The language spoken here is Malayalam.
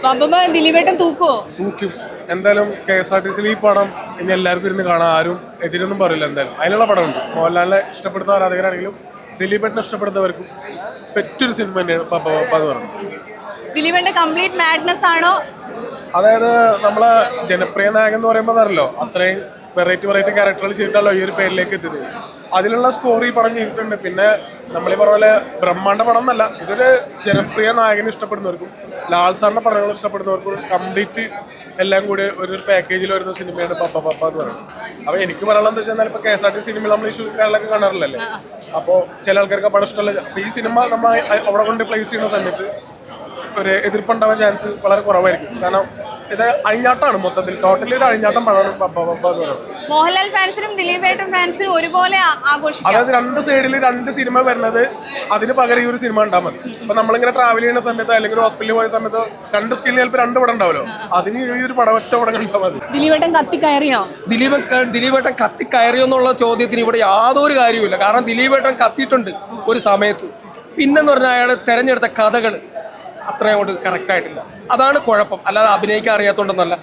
അപ്പൊ ദിലീപേട്ടൻ തൂക്കുവോ? തൂക്കും എന്തായാലും. KSRTC ഈ പടം ഇനി എല്ലാവർക്കും ഇരുന്ന് കാണാൻ ആരും എതിരൊന്നും പറയില്ല. എന്തായാലും അതിനുള്ള പടമുണ്ട്. മോഹൻലാലിനെ ഇഷ്ടപ്പെടുന്ന ആരാധകരാണെങ്കിലും ദിലീപേട്ടനെ ഇഷ്ടപ്പെടുന്നവർക്കും പറ്റൊരു സിനിമ തന്നെയാണ് പപ്പ പപ്പ എന്ന് പറയുന്നത്. ദിലീപേട്ടൻ കംപ്ലീറ്റ് മാഡ്നസ് ആണോ? അതായത് നമ്മളെ ജനപ്രിയ നായകൻ എന്ന് പറയുമ്പോൾ അറിയല്ലോ, അത്രയും വെറൈറ്റി ക്യാരക്ടറുകൾ ചെയ്തിട്ടല്ലോ ഈ ഒരു പേരിലേക്ക് എത്തിയത്. അതിലുള്ള സ്കോർ ഈ പടം ചെയ്തിട്ടുണ്ട്. പിന്നെ നമ്മളീ പറഞ്ഞ പോലെ ബ്രഹ്മാണ്ഡ പടം എന്നല്ല, ഇതൊരു ജനപ്രിയ നായകനെ ഇഷ്ടപ്പെടുന്നവർക്കും ലാൽ സാറിന്റെ പടങ്ങൾ ഇഷ്ടപ്പെടുന്നവർക്കും കംപ്ലീറ്റ് എല്ലാം കൂടി ഒരു പാക്കേജിൽ വരുന്ന സിനിമയാണ് പപ്പ പപ്പ എന്ന് പറയുന്നത്. അപ്പോൾ എനിക്ക് പറയാനുള്ളത് എന്താ വെച്ചാൽ ഇപ്പോൾ KSRTC സിനിമയിൽ നമ്മൾ ഈ കേരളമൊക്കെ കാണാറില്ലല്ലേ. അപ്പോൾ ചില ആൾക്കാർക്ക് പടം ഇഷ്ടമല്ല. അപ്പോൾ ഈ സിനിമ നമ്മൾ അവിടെ കൊണ്ട് പ്ലേസ് ചെയ്യുന്ന സമയത്ത് ഒരു എതിർപ്പുണ്ടാവാൻ ചാൻസ് വളരെ കുറവായിരിക്കും. കാരണം ഇത് അഴിഞ്ഞാട്ടമാണ്, മൊത്തത്തിൽ ടോട്ടലി ഒരു അഴിഞ്ഞാട്ടം പടമാണ് പപ്പ പപ്പ എന്ന് പറയുന്നത്. മോഹൻലാൽ ഫാൻസിനും ദിലീപേട്ടൻ ഫാൻസിനും ഒരുപോലെ ആഘോഷിക്കാം. അതായത് രണ്ട് സൈഡിൽ രണ്ട് സിനിമ വരുന്നത്, അതിന് പകരം ഈ ഒരു സിനിമ ഉണ്ടാൽ മതി. ഇപ്പൊ നമ്മളിങ്ങനെ ട്രാവൽ ചെയ്യുന്ന സമയത്ത് അല്ലെങ്കിൽ ഹോസ്പിറ്റലിൽ പോയ സമയത്ത് രണ്ട് സ്കില്ലിൽ ചിലപ്പോൾ രണ്ട് പടം ഉണ്ടാവല്ലോ, അതിന് ഈ ഒരു പടം ഒറ്റ പടം കണ്ടാൽ മതി. ദിലീപേട്ടൻ കത്തിക്കയറിയോ? ദിലീപേട്ടൻ കത്തിക്കയറിയോ എന്നുള്ള ചോദ്യത്തിന് ഇവിടെ യാതൊരു കാര്യവുമില്ല. കാരണം ദിലീപേട്ടൻ കത്തിയിട്ടുണ്ട് ഒരു സമയത്ത്. പിന്നെന്ന് പറഞ്ഞാൽ അയാൾ തെരഞ്ഞെടുത്ത കഥകൾ അത്രയും അങ്ങോട്ട് കറക്റ്റ് ആയിട്ടില്ല. അതാണ് കുഴപ്പം. അല്ലാതെ അഭിനയിക്കാൻ അറിയാത്തതുകൊണ്ടൊന്നല്ല.